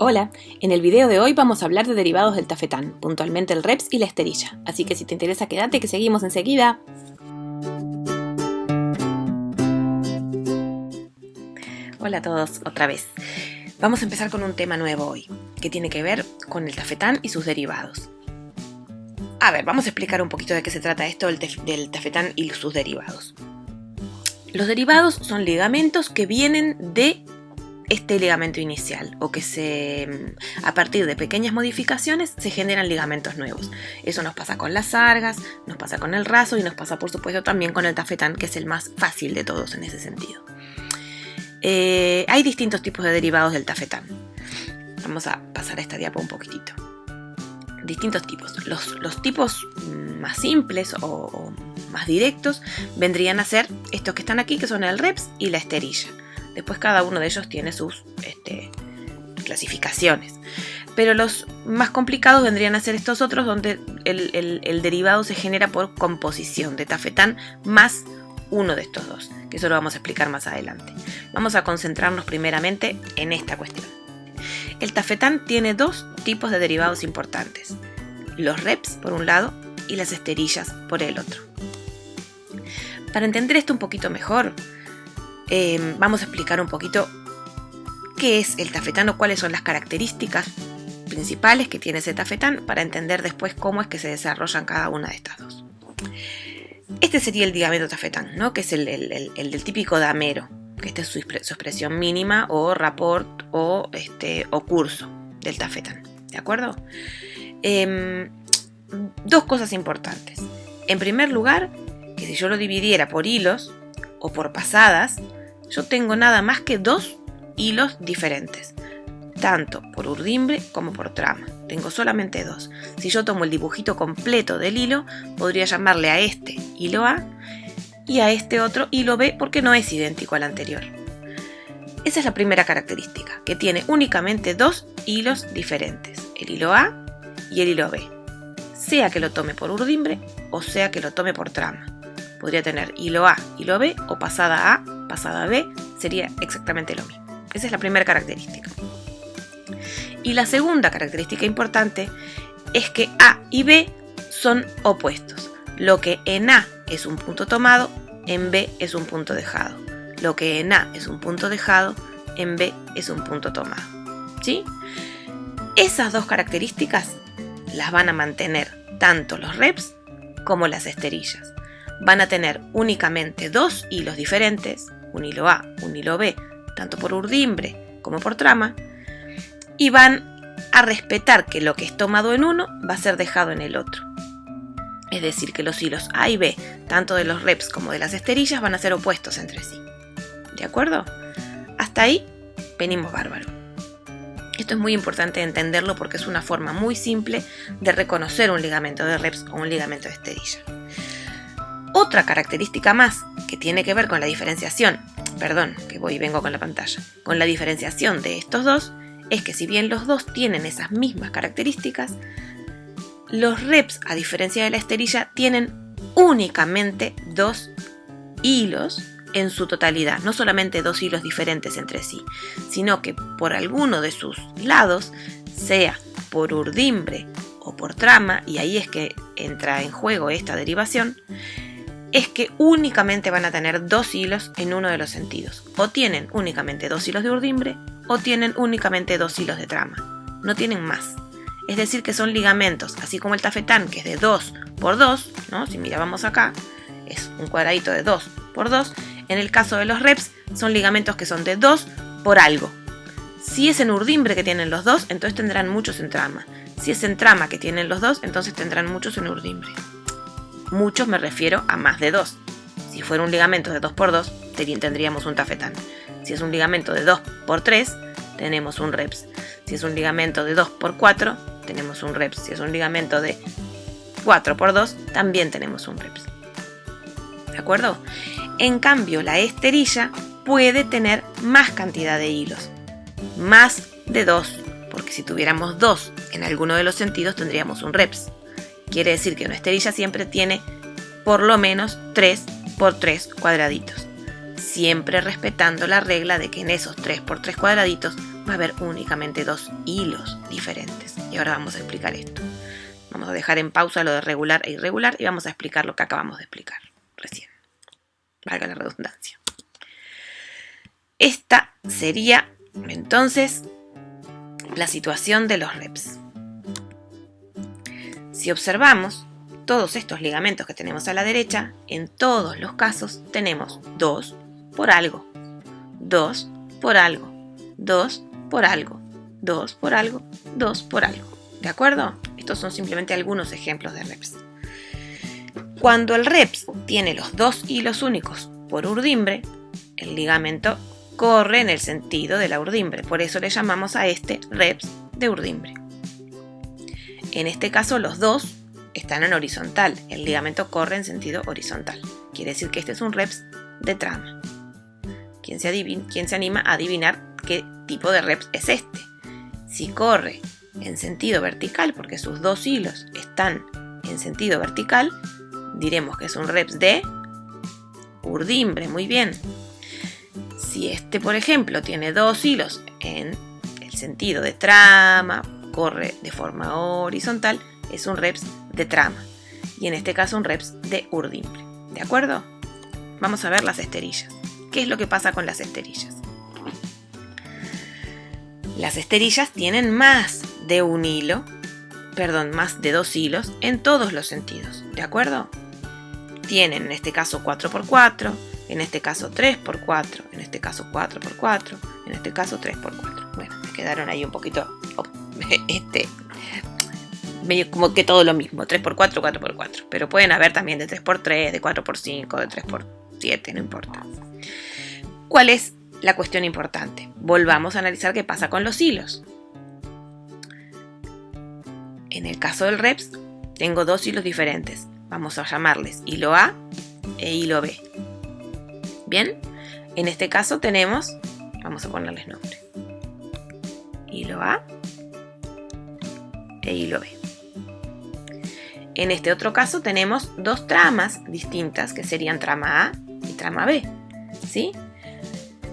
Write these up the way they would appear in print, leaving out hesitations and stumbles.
Hola, en el video de hoy vamos a hablar de derivados del tafetán, puntualmente el reps y la esterilla, así que si te interesa quédate que seguimos enseguida. Hola a todos, otra vez. Vamos a empezar con un tema nuevo hoy, que tiene que ver con el tafetán y sus derivados. A ver, vamos a explicar un poquito de qué se trata esto del tafetán y sus derivados. Los derivados son ligamentos que vienen de este ligamento inicial o que a partir de pequeñas modificaciones se generan ligamentos nuevos. Eso nos pasa con las argas, nos pasa con el raso y nos pasa por supuesto también con el tafetán, que es el más fácil de todos en ese sentido. Hay distintos tipos de derivados del tafetán. Vamos a pasar a esta diapo un poquitito. Distintos tipos. Los tipos más simples o más directos vendrían a ser estos que están aquí, que son el reps y la esterilla. Después cada uno de ellos tiene sus clasificaciones. Pero los más complicados vendrían a ser estos otros, donde el derivado se genera por composición de tafetán más uno de estos dos, que eso lo vamos a explicar más adelante. Vamos a concentrarnos primeramente en esta cuestión. El tafetán tiene dos tipos de derivados importantes: los reps por un lado y las esterillas por el otro. Para entender esto un poquito mejor, vamos a explicar un poquito qué es el tafetán o cuáles son las características principales que tiene ese tafetán, para entender después cómo es que se desarrollan cada una de estas dos. Este sería el ligamento tafetán, ¿no? Que es el del típico damero, que esta es su expresión mínima o rapport o curso del tafetán, ¿de acuerdo? Dos cosas importantes. En primer lugar, que si yo lo dividiera por hilos o por pasadas, yo tengo nada más que dos hilos diferentes, tanto por urdimbre como por trama. Tengo solamente dos. Si yo tomo el dibujito completo del hilo, podría llamarle a este hilo A y a este otro hilo B, porque no es idéntico al anterior. Esa es la primera característica, que tiene únicamente dos hilos diferentes, el hilo A y el hilo B, sea que lo tome por urdimbre o sea que lo tome por trama. Podría tener hilo A, hilo B, o pasada A, pasada B, sería exactamente lo mismo. Esa es la primera característica. Y la segunda característica importante es que A y B son opuestos. Lo que en A es un punto tomado, en B es un punto dejado. Lo que en A es un punto dejado, en B es un punto tomado. ¿Sí? Esas dos características las van a mantener tanto los reps como las esterillas. Van a tener únicamente dos hilos diferentes, un hilo A, un hilo B, tanto por urdimbre como por trama, y van a respetar que lo que es tomado en uno va a ser dejado en el otro. Es decir, que los hilos A y B, tanto de los reps como de las esterillas, van a ser opuestos entre sí. ¿De acuerdo? Hasta ahí venimos bárbaro. Esto es muy importante entenderlo porque es una forma muy simple de reconocer un ligamento de reps o un ligamento de esterilla. Otra característica más que tiene que ver con la diferenciación, vengo con la pantalla, con la diferenciación de estos dos, es que si bien los dos tienen esas mismas características, los reps, a diferencia de la esterilla, tienen únicamente dos hilos en su totalidad, no solamente dos hilos diferentes entre sí, sino que por alguno de sus lados, sea por urdimbre o por trama, y ahí es que entra en juego esta derivación, es que únicamente van a tener dos hilos en uno de los sentidos. O tienen únicamente dos hilos de urdimbre o tienen únicamente dos hilos de trama. No tienen más. Es decir, que son ligamentos, así como el tafetán, que es de 2 por 2, ¿no? Si mirábamos acá, es un cuadradito de 2 por 2. En el caso de los reps, son ligamentos que son de 2 por algo. Si es en urdimbre que tienen los dos, entonces tendrán muchos en trama. Si es en trama que tienen los dos, entonces tendrán muchos en urdimbre. Muchos me refiero a más de 2. Si fuera un ligamento de 2 por 2, tendríamos un tafetán. Si es un ligamento de 2 por 3, tenemos un reps. Si es un ligamento de 2 por 4, tenemos un reps. Si es un ligamento de 4 por 2, también tenemos un reps. ¿De acuerdo? En cambio, la esterilla puede tener más cantidad de hilos. Más de 2. Porque si tuviéramos 2 en alguno de los sentidos, tendríamos un reps. Quiere decir que una esterilla siempre tiene por lo menos 3 por 3 cuadraditos. Siempre respetando la regla de que en esos 3 por 3 cuadraditos va a haber únicamente 2 hilos diferentes. Y ahora vamos a explicar esto. Vamos a dejar en pausa lo de regular e irregular y vamos a explicar lo que acabamos de explicar recién. Valga la redundancia. Esta sería entonces la situación de los reps. Si observamos todos estos ligamentos que tenemos a la derecha, en todos los casos tenemos 2 por algo, 2 por algo, 2 por algo, 2 por algo, 2 por algo. ¿De acuerdo? Estos son simplemente algunos ejemplos de reps. Cuando el reps tiene los 2 hilos únicos por urdimbre, el ligamento corre en el sentido de la urdimbre. Por eso le llamamos a este reps de urdimbre. En este caso los 2 están en horizontal. El ligamento corre en sentido horizontal. Quiere decir que este es un reps de trama. ¿Quién se anima a adivinar qué tipo de reps es este? Si corre en sentido vertical, porque sus 2 hilos están en sentido vertical, diremos que es un reps de urdimbre. Muy bien. Si este, por ejemplo, tiene 2 hilos en el sentido de trama, corre de forma horizontal, es un reps de trama. Y en este caso un reps de urdimbre. ¿De acuerdo? Vamos a ver las esterillas. ¿Qué es lo que pasa con las esterillas? Las esterillas tienen más de 2 hilos en todos los sentidos. ¿De acuerdo? Tienen en este caso 4x4, en este caso 3x4, en este caso 4x4, en este caso 3x4. Bueno, me quedaron ahí un poquito medio como que todo lo mismo, 3x4, 4x4. Pero pueden haber también de 3x3, de 4x5, de 3x7, no importa. ¿Cuál es la cuestión importante? Volvamos a analizar qué pasa con los hilos. En el caso del reps, tengo 2 hilos diferentes. Vamos a llamarles hilo A e hilo B. Bien, en este caso tenemos, vamos a ponerles nombre, hilo A e hilo B. En este otro caso tenemos 2 tramas distintas que serían trama A y trama B, ¿sí?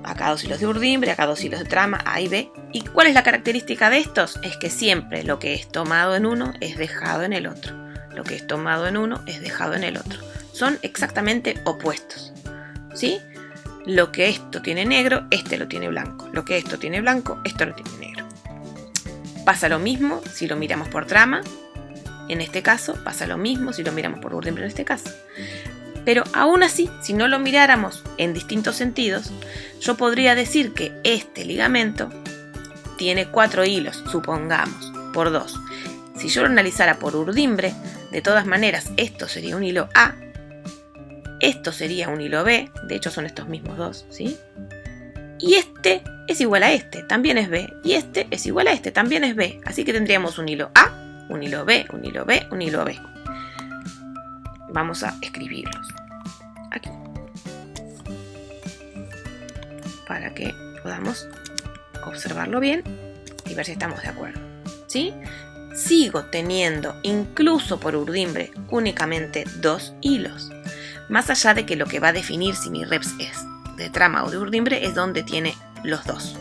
Acá 2 hilos de urdimbre, acá 2 hilos de trama A y B. ¿Y cuál es la característica de estos? Es que siempre lo que es tomado en uno es dejado en el otro. Lo que es tomado en uno es dejado en el otro. Son exactamente opuestos, ¿sí? Lo que esto tiene negro, este lo tiene blanco. Lo que esto tiene blanco, esto lo tiene negro. Pasa lo mismo si lo miramos por trama. En este caso, pasa lo mismo si lo miramos por urdimbre en este caso. Pero aún así, si no lo miráramos en distintos sentidos, yo podría decir que este ligamento tiene 4 hilos, supongamos, por 2. Si yo lo analizara por urdimbre, de todas maneras, esto sería un hilo A, esto sería un hilo B, de hecho son estos mismos 2, ¿sí? Y este es igual a este, también es B, y este es igual a este, también es B. Así que tendríamos un hilo A, un hilo B, un hilo B, un hilo B. Vamos a escribirlos aquí para que podamos observarlo bien y ver si estamos de acuerdo, ¿sí? Sigo teniendo, incluso por urdimbre, únicamente 2 hilos. Más allá de que lo que va a definir si mi reps es de trama o de urdimbre es donde tiene los 2.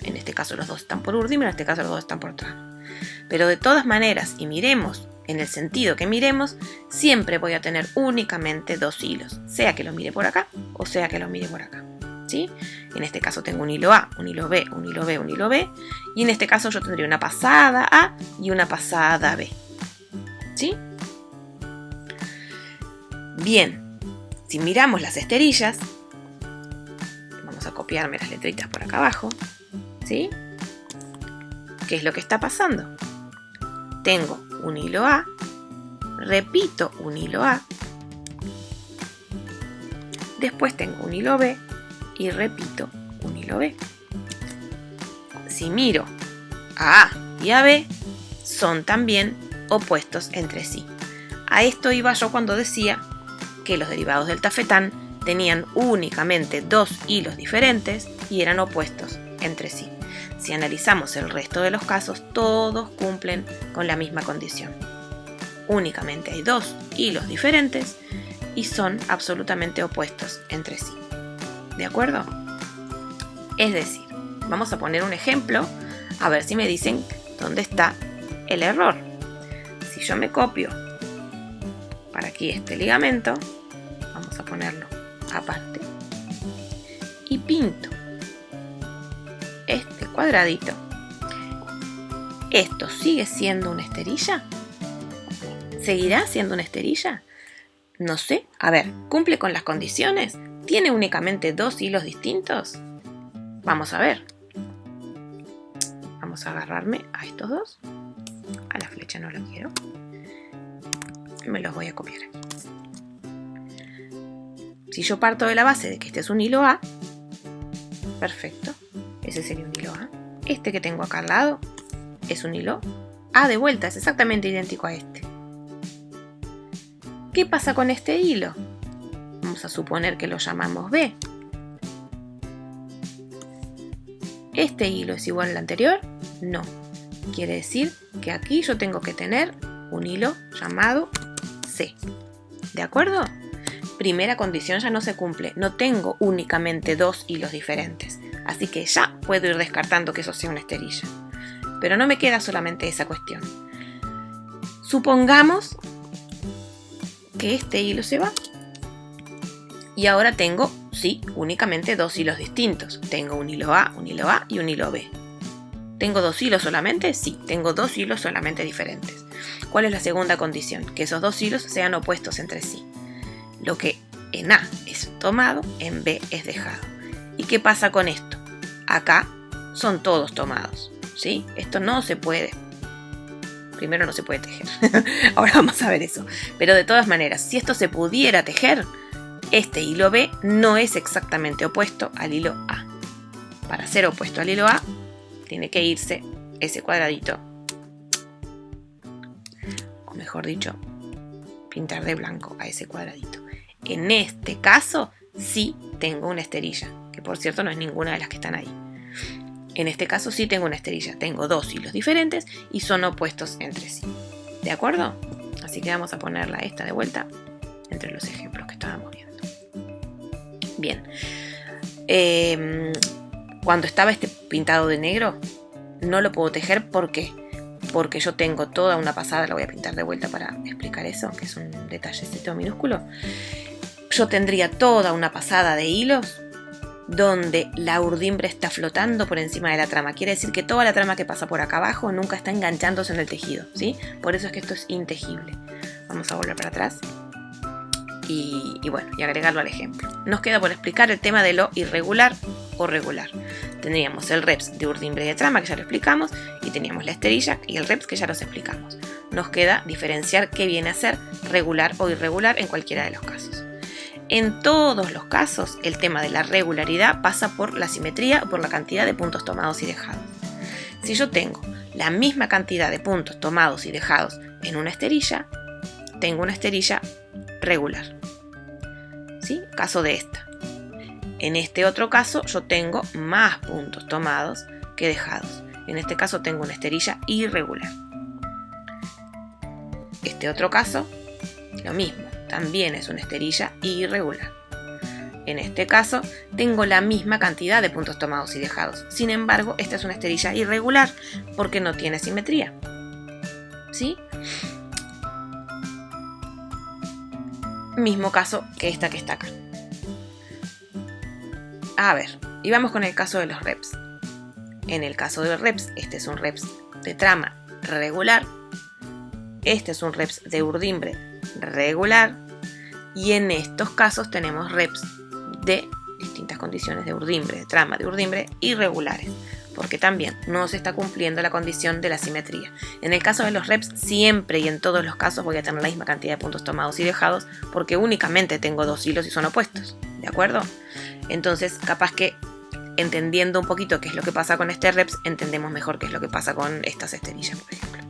En este caso los 2 están por urdimbre, en este caso los 2 están por trama. Pero de todas maneras, y miremos en el sentido que miremos, siempre voy a tener únicamente 2 hilos. Sea que lo mire por acá o sea que lo mire por acá, ¿sí? En este caso tengo un hilo A, un hilo B, un hilo B, un hilo B. Y en este caso yo tendría una pasada A y una pasada B, ¿sí? Bien, si miramos las esterillas, vamos a copiarme las letritas por acá abajo, ¿sí? ¿Qué es lo que está pasando? Tengo un hilo A, repito un hilo A, después tengo un hilo B y repito un hilo B. Si miro a A y a B, son también opuestos entre sí. A esto iba yo cuando decía que los derivados del tafetán tenían únicamente 2 hilos diferentes y eran opuestos entre sí. Si analizamos el resto de los casos, todos cumplen con la misma condición. Únicamente hay 2 hilos diferentes y son absolutamente opuestos entre sí. ¿De acuerdo? Es decir, Vamos a poner un ejemplo a ver si me dicen dónde está el error. Si yo me copio para aquí este ligamento, vamos a ponerlo aparte y pinto este cuadradito. ¿Esto sigue siendo una esterilla? ¿Seguirá siendo una esterilla? No sé. A ver, ¿cumple con las condiciones? ¿Tiene únicamente 2 hilos distintos? Vamos a ver. Vamos a agarrarme a estos dos. A la flecha no lo quiero. Me los voy a copiar aquí. Si yo parto de la base de que este es un hilo A, perfecto. Ese sería un hilo A. Este que tengo acá al lado es un hilo A de vuelta, es exactamente idéntico a este. ¿Qué pasa con este hilo? Vamos a suponer que lo llamamos B. ¿Este hilo es igual al anterior? No. Quiere decir que aquí yo tengo que tener un hilo llamado C. ¿De acuerdo? Primera condición ya no se cumple. No tengo únicamente 2 hilos diferentes. Así que ya puedo ir descartando que eso sea una esterilla. Pero no me queda solamente esa cuestión. Supongamos que este hilo se va. Y ahora tengo, sí, únicamente 2 hilos distintos. Tengo un hilo A y un hilo B. ¿Tengo 2 hilos solamente? Sí, tengo 2 hilos solamente diferentes. ¿Cuál es la segunda condición? Que esos 2 hilos sean opuestos entre sí. Lo que en A es tomado, en B es dejado. ¿Y qué pasa con esto? Acá son todos tomados, ¿sí? Esto no se puede. Primero no se puede tejer. Ahora vamos a ver eso. Pero de todas maneras, si esto se pudiera tejer, este hilo B no es exactamente opuesto al hilo A. Para ser opuesto al hilo A, tiene que irse ese cuadradito. O mejor dicho, pintar de blanco a ese cuadradito. En este caso, sí tengo una esterilla. Que por cierto no es ninguna de las que están ahí. En este caso sí tengo una esterilla. Tengo 2 hilos diferentes y son opuestos entre sí. ¿De acuerdo? Así que vamos a ponerla esta de vuelta entre los ejemplos que estábamos viendo. Bien. Cuando estaba este pintado de negro, no lo puedo tejer. ¿Por qué? Porque yo tengo toda una pasada. La voy a pintar de vuelta para explicar eso, que es un detallecito minúsculo. Yo tendría toda una pasada de hilos donde la urdimbre está flotando por encima de la trama. Quiere decir que toda la trama que pasa por acá abajo nunca está enganchándose en el tejido, ¿sí? Por eso es que esto es intejible. Vamos a volver para atrás y agregarlo al ejemplo. Nos queda por explicar el tema de lo irregular o regular. Tendríamos el reps de urdimbre y de trama, que ya lo explicamos, y teníamos la esterilla y el reps, que ya los explicamos. Nos queda diferenciar qué viene a ser regular o irregular en cualquiera de los casos. En todos los casos, el tema de la regularidad pasa por la simetría o por la cantidad de puntos tomados y dejados. Si yo tengo la misma cantidad de puntos tomados y dejados en una esterilla, tengo una esterilla regular. ¿Sí? Caso de esta. En este otro caso, yo tengo más puntos tomados que dejados. En este caso, tengo una esterilla irregular. Este otro caso, lo mismo. También es una esterilla irregular. En este caso, tengo la misma cantidad de puntos tomados y dejados. Sin embargo, esta es una esterilla irregular porque no tiene simetría. ¿Sí? Mismo caso que esta que está acá. A ver, y vamos con el caso de los reps. En el caso de los reps, este es un reps de trama regular. Este es un reps de urdimbre regular, y en estos casos tenemos reps de distintas condiciones de urdimbre, de trama de urdimbre irregulares, porque también no se está cumpliendo la condición de la simetría. En el caso de los reps, siempre y en todos los casos voy a tener la misma cantidad de puntos tomados y dejados, porque únicamente tengo 2 hilos y son opuestos, ¿de acuerdo? Entonces, capaz que entendiendo un poquito qué es lo que pasa con este reps, entendemos mejor qué es lo que pasa con estas esterillas, por ejemplo,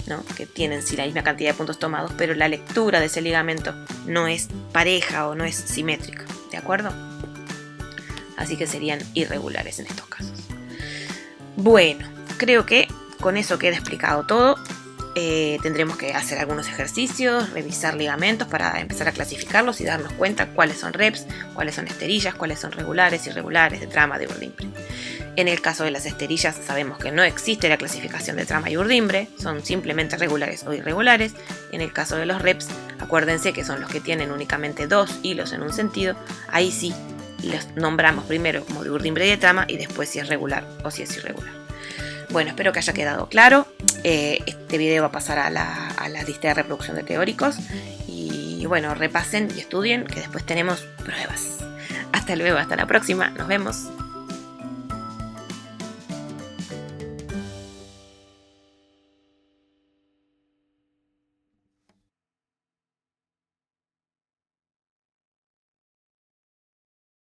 ¿no? Que tienen sí la misma cantidad de puntos tomados, pero la lectura de ese ligamento no es pareja o no es simétrica, ¿de acuerdo? Así que serían irregulares en estos casos. Bueno, creo que con eso queda explicado todo. Tendremos que hacer algunos ejercicios, revisar ligamentos para empezar a clasificarlos y darnos cuenta cuáles son reps, cuáles son esterillas, cuáles son regulares, irregulares, de trama, de urdimbre. En el caso de las esterillas sabemos que no existe la clasificación de trama y urdimbre, son simplemente regulares o irregulares. En el caso de los reps, acuérdense que son los que tienen únicamente 2 hilos en un sentido, ahí sí los nombramos primero como de urdimbre y de trama y después si es regular o si es irregular. Bueno, espero que haya quedado claro. Este video va a pasar a la lista de reproducción de teóricos y bueno, repasen y estudien que después tenemos pruebas. Hasta luego, hasta la próxima, nos vemos.